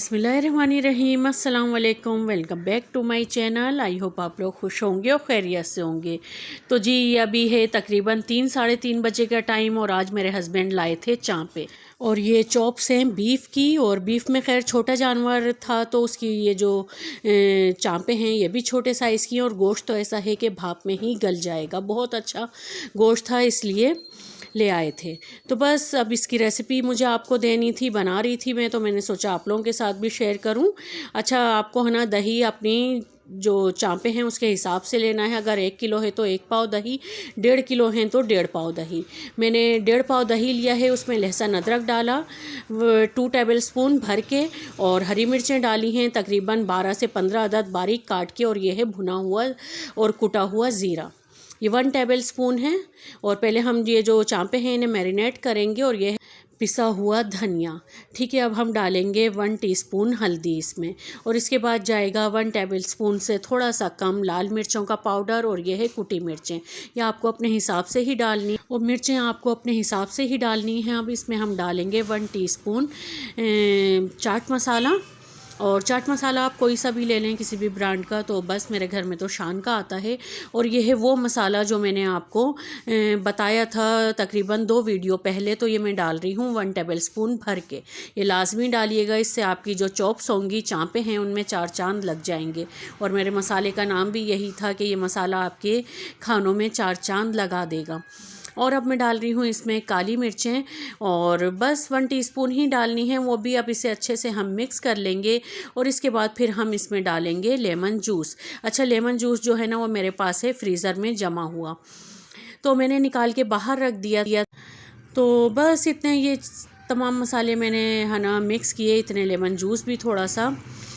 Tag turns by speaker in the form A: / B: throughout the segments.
A: बिस्मिल्लाहिर्रहमानिर्रहीम, अस्सलाम वालेकुम। Welcome back to my channel. I hope आप लोग खुश होंगे और खैरियत से होंगे। तो जी अभी है तकरीबन 3 साढ़े 3 बजे का टाइम और आज मेरे हस्बैंड लाए थे चाँपे और ये चॉप्स हैं बीफ की। और बीफ में खैर छोटा जानवर था तो उसकी ये जो चाँपे हैं ये भी छोटे साइज़ की हैं। और गोश्त तो ऐसा है कि भाप में ही गल जाएगा, बहुत अच्छा गोश्त था इसलिए ले आए थे। तो बस अब इसकी रेसिपी मुझे आपको देनी थी, बना रही थी मैं, तो मैंने सोचा आप लोगों के साथ भी शेयर करूं। अच्छा, आपको है ना दही अपनी जो चाँपे हैं उसके हिसाब से लेना है। अगर 1 किलो है तो 1 पाव दही, 1.5 किलो हैं तो 1.5 पाव दही। मैंने 1.5 पाव दही लिया है, उसमें लहसुन अदरक डाला 2 टेबल स्पून भर के, और हरी मिर्चें डाली हैं तकरीबन 12 से 15 अदद बारीक काट के, और ये है भुना हुआ और कुटा हुआ ज़ीरा, ये 1 टेबल स्पून है। और पहले हम ये जो चाँपे हैं इन्हें मैरिनेट करेंगे। और ये है पिसा हुआ धनिया, ठीक है। अब हम डालेंगे 1 टीस्पून हल्दी इसमें, और इसके बाद जाएगा 1 टेबल स्पून से थोड़ा सा कम लाल मिर्चों का पाउडर, और ये है कुटी मिर्चें, ये आपको अपने हिसाब से ही डालनी, और मिर्चें आपको अपने हिसाब से ही डालनी हैं। अब इसमें हम डालेंगे 1 टीस्पून चाट मसाला, और चाट मसाला आप कोई सा भी ले लें किसी भी ब्रांड का, तो बस मेरे घर में तो शान का आता है। और ये है वो मसाला जो मैंने आपको बताया था तकरीबन 2 वीडियो पहले, तो ये मैं डाल रही हूँ 1 टेबल स्पून भर के। ये लाजमी डालिएगा, इससे आपकी जो चॉप्स होंगी, चाँपे हैं, उनमें 4 चांद लग जाएंगे। और मेरे मसाले का नाम भी यही था कि ये मसाला आपके खानों में 4 चांद लगा देगा। और अब मैं डाल रही हूँ इसमें काली मिर्चें, और बस 1 टीस्पून ही डालनी है वो भी। अब इसे अच्छे से हम मिक्स कर लेंगे, और इसके बाद फिर हम इसमें डालेंगे लेमन जूस। अच्छा, लेमन जूस जो है ना वो मेरे पास है फ्रीज़र में जमा हुआ, तो मैंने निकाल के बाहर रख दिया। तो बस इतने ये तमाम मसाले मैंने है ना मिक्स किए, इतने लेमन जूस भी थोड़ा सा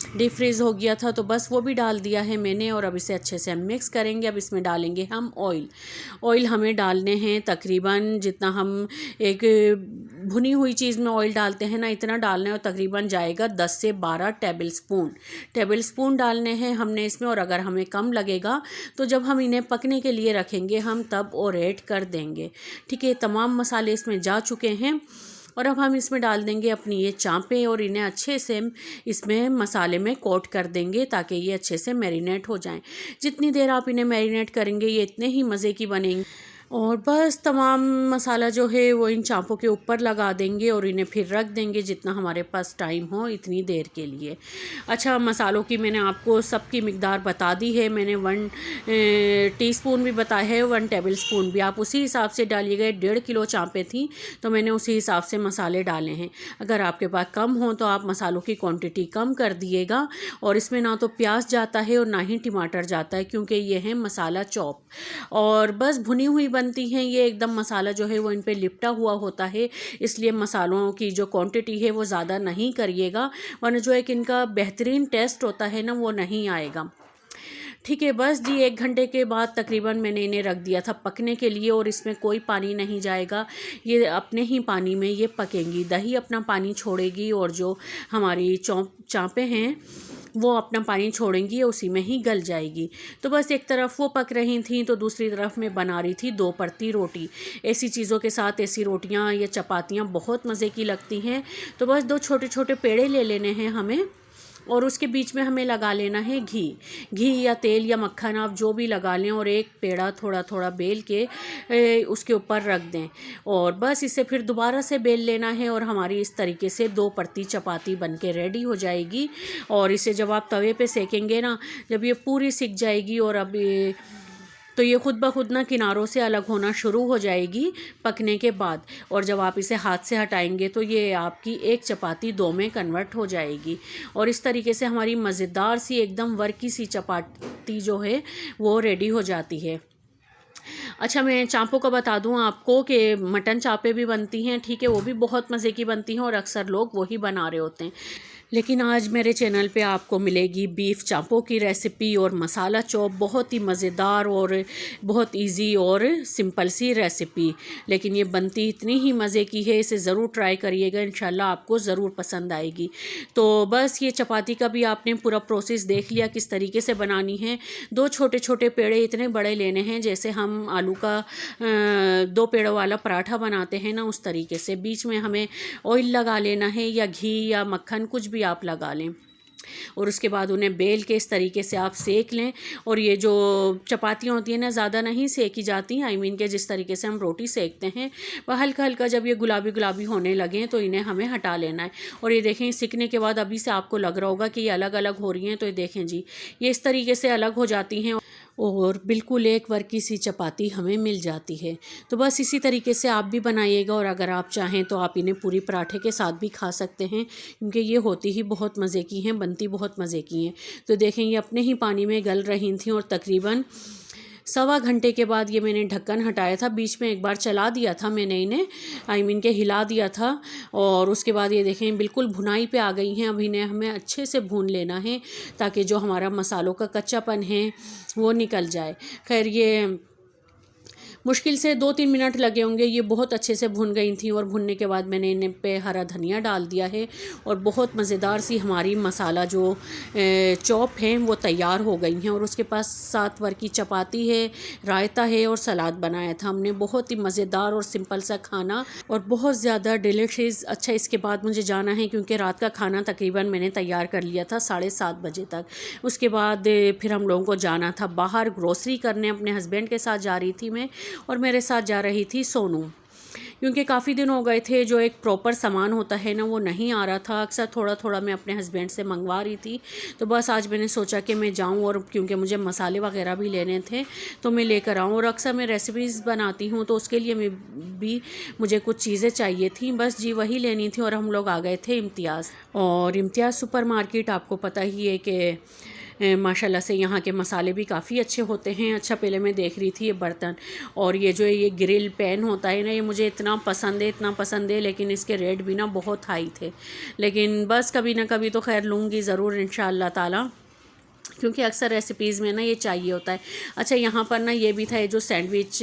A: डीप फ्रीज़ हो गया था, तो बस वो भी डाल दिया है मैंने। और अब इसे अच्छे से हम मिक्स करेंगे। अब इसमें डालेंगे हम ऑयल हमें डालने हैं तकरीबन जितना हम एक भुनी हुई चीज़ में ऑयल डालते हैं ना, इतना डालना है। और तकरीबन जाएगा 10 से 12 टेबल स्पून डालने हैं हमने इसमें। और अगर हमें कम लगेगा तो जब हम इन्हें पकने के लिए रखेंगे हम तब और ऐड कर देंगे, ठीक है। तमाम मसाले इसमें जा चुके हैं, और अब हम इसमें डाल देंगे अपनी ये चाँपे, और इन्हें अच्छे से इसमें मसाले में कोट कर देंगे ताकि ये अच्छे से मैरिनेट हो जाएं। जितनी देर आप इन्हें मैरिनेट करेंगे ये इतने ही मज़े की बनेंगी। और बस तमाम मसाला जो है वो इन चाँपों के ऊपर लगा देंगे और इन्हें फिर रख देंगे जितना हमारे पास टाइम हो इतनी देर के लिए। अच्छा, मसालों की मैंने आपको सबकी मिकदार बता दी है। मैंने 1 टीस्पून भी बताया है, 1 टेबल स्पून भी, आप उसी हिसाब से डालिएगा। 1.5 किलो चाँपें थी तो मैंने उसी हिसाब से मसाले डाले हैं। अगर आपके पास कम हो तो आप मसालों की क्वांटिटी कम कर दिएगा। और इसमें ना तो प्याज जाता है और ना ही टमाटर जाता है, क्योंकि ये है मसाला चॉप, और बस भुनी हुई बनती हैं ये। एकदम मसाला जो है वो इन पे लिपटा हुआ होता है, इसलिए मसालों की जो क्वांटिटी है वो ज़्यादा नहीं करिएगा, वरना जो एक इनका बेहतरीन टेस्ट होता है ना वो नहीं आएगा, ठीक है। बस जी 1 घंटे के बाद तकरीबन मैंने इन्हें रख दिया था पकने के लिए, और इसमें कोई पानी नहीं जाएगा, ये अपने ही पानी में ये पकेंगी। दही अपना पानी छोड़ेगी और जो हमारी चाँपे हैं वो अपना पानी छोड़ेंगी, उसी में ही गल जाएगी। तो बस एक तरफ वो पक रही थी तो दूसरी तरफ मैं बना रही थी 2 परती रोटी। ऐसी चीज़ों के साथ ऐसी रोटियां या चपातियां बहुत मज़े की लगती हैं। तो बस 2 छोटे छोटे पेड़े ले लेने हैं हमें, और उसके बीच में हमें लगा लेना है घी या तेल या मक्खन, आप जो भी लगा लें, और एक पेड़ा थोड़ा थोड़ा बेल के उसके ऊपर रख दें। और बस इसे फिर दोबारा से बेल लेना है, और हमारी इस तरीके से 2 परती चपाती बन के रेडी हो जाएगी। और इसे जब आप तवे पे सेकेंगे ना, जब ये पूरी सिक जाएगी और अब ये तो ये खुद ब खुद ना किनारों से अलग होना शुरू हो जाएगी पकने के बाद। और जब आप इसे हाथ से हटाएंगे तो ये आपकी एक चपाती 2 में कन्वर्ट हो जाएगी। और इस तरीके से हमारी मज़ेदार सी एकदम वर्की सी चपाती जो है वो रेडी हो जाती है। अच्छा, मैं चाँपों का बता दूं आपको कि मटन चाँपें भी बनती हैं, ठीक है, वो भी बहुत मज़े की बनती हैं, और अक्सर लोग वही बना रहे होते हैं। लेकिन आज मेरे चैनल पे आपको मिलेगी बीफ चाँपों की रेसिपी और मसाला चॉप, बहुत ही मज़ेदार और बहुत इजी और सिंपल सी रेसिपी, लेकिन ये बनती इतनी ही मज़े की है। इसे ज़रूर ट्राई करिएगा, इंशाल्लाह आपको ज़रूर पसंद आएगी। तो बस ये चपाती का भी आपने पूरा प्रोसेस देख लिया किस तरीके से बनानी है। 2 छोटे छोटे पेड़े इतने बड़े लेने हैं जैसे हम आलू का 2 पेड़ों वाला पराठा बनाते हैं ना, उस तरीके से। बीच में हमें ऑयल लगा लेना है या घी या मक्खन कुछ भी भी आप लगा लें और उसके बाद उन्हें बेल के इस तरीके से आप सेक लें। और ये जो चपातियाँ होती हैं ना, ज़्यादा नहीं सेकी जाती, आई मीन के जिस तरीके से हम रोटी सेकते हैं वह हल्का हल्का जब ये गुलाबी गुलाबी होने लगें तो इन्हें हमें हटा लेना है। और ये देखें सिकने के बाद अभी से आपको लग रहा होगा कि ये अलग अलग हो रही हैं, तो ये देखें जी ये इस तरीके से अलग हो जाती हैं और बिल्कुल एक वर्की सी चपाती हमें मिल जाती है। तो बस इसी तरीके से आप भी बनाइएगा और अगर आप चाहें तो आप इन्हें पूरी पराठे के साथ भी खा सकते हैं, क्योंकि ये होती ही बहुत मज़े की हैं, बनती बहुत मज़े की हैं। तो देखें ये अपने ही पानी में गल रही थी और तकरीबन 1.25 घंटे के बाद ये मैंने ढक्कन हटाया था। बीच में एक बार चला दिया था मैंने इन्हें, आई मीन के हिला दिया था। और उसके बाद ये देखें बिल्कुल भुनाई पे आ गई हैं। अब इन्हें हमें अच्छे से भून लेना है ताकि जो हमारा मसालों का कच्चापन है वो निकल जाए। खैर ये मुश्किल से 2-3 मिनट लगे होंगे। ये बहुत अच्छे से भुन गई थी और भुनने के बाद मैंने इन्हें पे हरा धनिया डाल दिया है और बहुत मज़ेदार सी हमारी मसाला जो चॉप हैं वो तैयार हो गई हैं। और उसके पास साथ वर की चपाती है, रायता है और सलाद बनाया था हमने। बहुत ही मज़ेदार और सिंपल सा खाना और बहुत ज़्यादा डिलीशियस। अच्छा इसके बाद मुझे जाना है क्योंकि रात का खाना तकरीबन मैंने तैयार कर लिया था 7:30 बजे तक। उसके बाद फिर हम लोगों को जाना था बाहर ग्रोसरी करने। अपने हस्बैंड के साथ जा रही थी मैं और मेरे साथ जा रही थी सोनू, क्योंकि काफ़ी दिन हो गए थे जो एक प्रॉपर सामान होता है ना वो नहीं आ रहा था। अक्सर थोड़ा थोड़ा मैं अपने हस्बैंड से मंगवा रही थी। तो बस आज मैंने सोचा कि मैं जाऊं और क्योंकि मुझे मसाले वगैरह भी लेने थे तो मैं लेकर आऊं। और अक्सर मैं रेसिपीज़ बनाती हूं तो उसके लिए मुझे कुछ चीज़ें चाहिए थी, बस जी वही लेनी थी। और हम लोग आ गए थे इम्तियाज़। और इम्तियाज़ सुपर मार्केट आपको पता ही है कि माशाल्लाह से यहाँ के मसाले भी काफ़ी अच्छे होते हैं। अच्छा पहले मैं देख रही थी ये बर्तन और ये जो ये ग्रिल पैन होता है ना, ये मुझे इतना पसंद है लेकिन इसके रेट भी ना बहुत हाई थे। लेकिन बस कभी ना कभी तो खैर लूँगी ज़रूर इंशाअल्लाह ताला, क्योंकि अक्सर रेसिपीज़ में ना ये चाहिए होता है। अच्छा यहाँ पर ना ये भी था, ये जो सैंडविच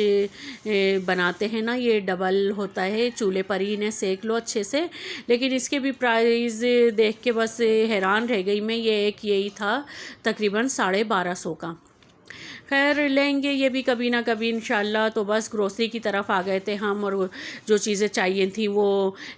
A: बनाते हैं ना ये डबल होता है, चूल्हे पर ही इन्हें सेक लो अच्छे से। लेकिन इसके भी प्राइस देख के बस हैरान रह गई मैं। ये एक यही था तकरीबन 1250 का। खैर लेंगे ये भी कभी ना कभी इंशाल्लाह। तो बस ग्रोसरी की तरफ आ गए थे हम और जो चीज़ें चाहिए थी वो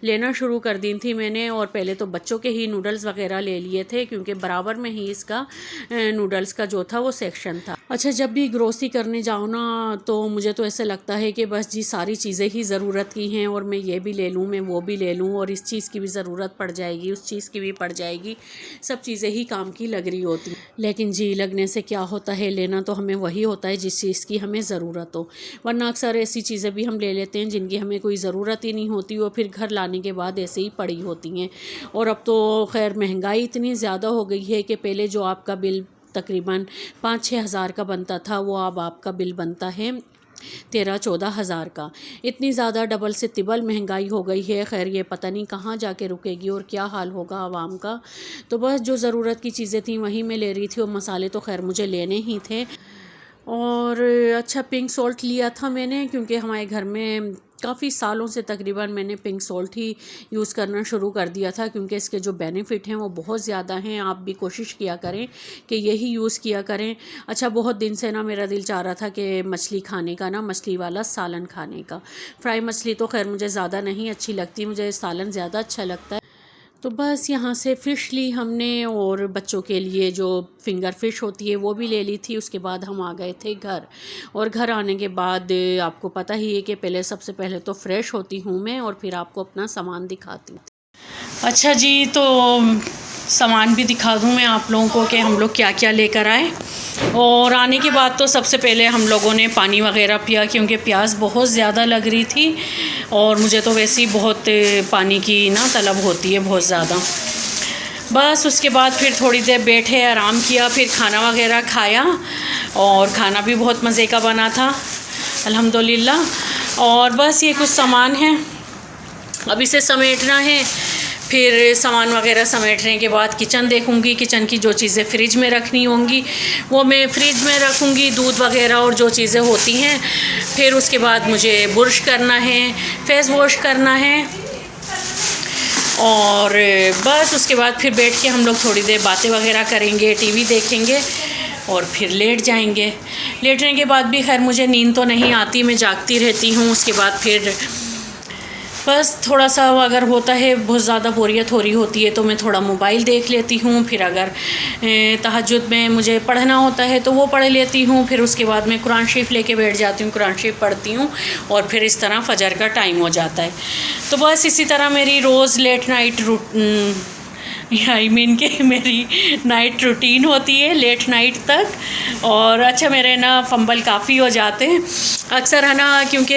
A: लेना शुरू कर दी थी मैंने। और पहले तो बच्चों के ही नूडल्स वगैरह ले लिए थे क्योंकि बराबर में ही इसका नूडल्स का जो था वो सेक्शन था। अच्छा जब भी ग्रोसरी करने जाओ ना तो मुझे तो ऐसा लगता है कि बस जी सारी चीज़ें ही ज़रूरत की हैं और मैं ये भी ले लूँ, मैं वो भी ले लूँ और इस चीज़ की भी ज़रूरत पड़ जाएगी, उस चीज़ की भी पड़ जाएगी। सब चीज़ें ही काम की लग रही होती, लेकिन जी लगने से क्या होता है, लेना तो हमें वही होता है जिस चीज़ की हमें ज़रूरत हो। वरना अक्सर ऐसी चीज़ें भी हम ले लेते हैं जिनकी हमें कोई ज़रूरत ही नहीं होती, वो फिर घर लाने के बाद ऐसे ही पड़ी होती हैं। और अब तो खैर महंगाई इतनी ज़्यादा हो गई है कि पहले जो आपका बिल तकरीबन 5-6 हज़ार का बनता था वो अब आपका बिल बनता है 13-14 हज़ार का। इतनी ज़्यादा डबल से तिबल महंगाई हो गई है। खैर ये पता नहीं कहाँ जाके रुकेगी और क्या हाल होगा आवाम का। तो बस जो ज़रूरत की चीज़ें थी वही मैं ले रही थी और मसाले तो खैर मुझे लेने ही थे। और अच्छा पिंक सॉल्ट लिया था मैंने क्योंकि हमारे घर में काफ़ी सालों से तकरीबन मैंने पिंक सॉल्ट ही यूज़ करना शुरू कर दिया था, क्योंकि इसके जो बेनिफिट हैं वो बहुत ज़्यादा हैं। आप भी कोशिश किया करें कि यही यूज़ किया करें। अच्छा बहुत दिन से ना मेरा दिल चाह रहा था कि मछली खाने का ना, मछली वाला सालन खाने का। फ्राई मछली तो खैर मुझे ज़्यादा नहीं अच्छी लगती, मुझे सालन ज़्यादा अच्छा लगता है। तो बस यहाँ से फ़िश ली हमने और बच्चों के लिए जो फिंगर फ़िश होती है वो भी ले ली थी। उसके बाद हम आ गए थे घर और घर आने के बाद आपको पता ही है कि पहले सबसे पहले तो फ़्रेश होती हूँ मैं और फिर आपको अपना सामान दिखाती हूँ। अच्छा जी तो सामान भी दिखा दूँ मैं आप लोगों को कि हम लोग क्या क्या लेकर आए। और आने के बाद तो सबसे पहले हम लोगों ने पानी वगैरह पिया क्योंकि प्यास बहुत ज़्यादा लग रही थी और मुझे तो वैसे ही बहुत पानी की ना तलब होती है बहुत ज़्यादा। बस उसके बाद फिर थोड़ी देर बैठे आराम किया, फिर खाना वगैरह खाया और खाना भी बहुत मज़े का बना था अल्हम्दुलिल्लाह। और बस ये कुछ सामान है, अब इसे समेटना है। फिर सामान वगैरह समेटने के बाद किचन देखूंगी, किचन की जो चीज़ें फ्रिज में रखनी होंगी वो मैं फ्रिज में रखूंगी, दूध वगैरह और जो चीज़ें होती हैं। फिर उसके बाद मुझे ब्रश करना है, फेस वॉश करना है और बस उसके बाद फिर बैठ के हम लोग थोड़ी देर बातें वगैरह करेंगे, टीवी देखेंगे और फिर लेट जाएंगे। लेटने के बाद भी खैर मुझे नींद तो नहीं आती, मैं जागती रहती हूँ। उसके बाद फिर बस थोड़ा सा अगर होता है, बहुत ज़्यादा बोरियत हो रही होती है तो मैं थोड़ा मोबाइल देख लेती हूँ। फिर अगर तहज्जुद में मुझे पढ़ना होता है तो वो पढ़ लेती हूँ। फिर उसके बाद मैं कुरान शरीफ लेके बैठ जाती हूँ, कुरान शरीफ पढ़ती हूँ और फिर इस तरह फ़जर का टाइम हो जाता है। तो बस इसी तरह मेरी रोज़ लेट नाइट कि मेरी नाइट रूटीन होती है लेट नाइट तक। और अच्छा, मेरे ना फंबल काफ़ी हो जाते हैं अक्सर, है ना, क्योंकि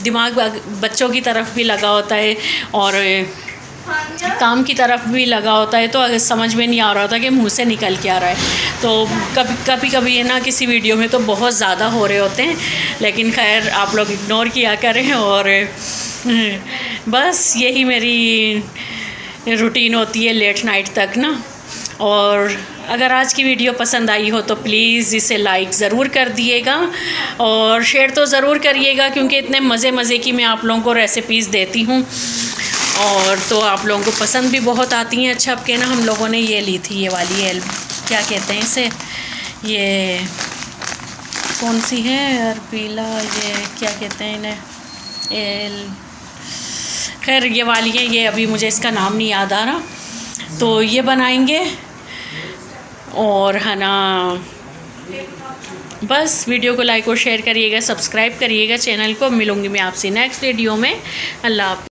A: दिमाग बच्चों की तरफ भी लगा होता है और काम की तरफ भी लगा होता है, तो समझ में नहीं आ रहा होता कि मुंह से निकल के आ रहा है। तो कभी है ना, किसी वीडियो में तो बहुत ज़्यादा हो रहे होते हैं, लेकिन खैर आप लोग इग्नोर किया करें। और बस यही मेरी रूटीन होती है लेट नाइट तक ना। और अगर आज की वीडियो पसंद आई हो तो प्लीज़ इसे लाइक ज़रूर कर दिएगा और शेयर तो ज़रूर करिएगा, क्योंकि इतने मज़े की मैं आप लोगों को रेसिपीज़ देती हूँ और तो आप लोगों को पसंद भी बहुत आती हैं। अच्छा, अब के ना हम लोगों ने ये ली थी, ये वाली क्या कहते हैं इसे, ये कौन सी है यार, पीला, ये क्या कहते हैं इन्हें, खैर ये वाली है, ये अभी मुझे इसका नाम नहीं याद आ रहा। तो ये बनाएंगे और है ना, बस वीडियो को लाइक और शेयर करिएगा, सब्सक्राइब करिएगा चैनल को। मिलूँगी मैं आपसे नेक्स्ट वीडियो में। अल्लाह हाफ़िज़।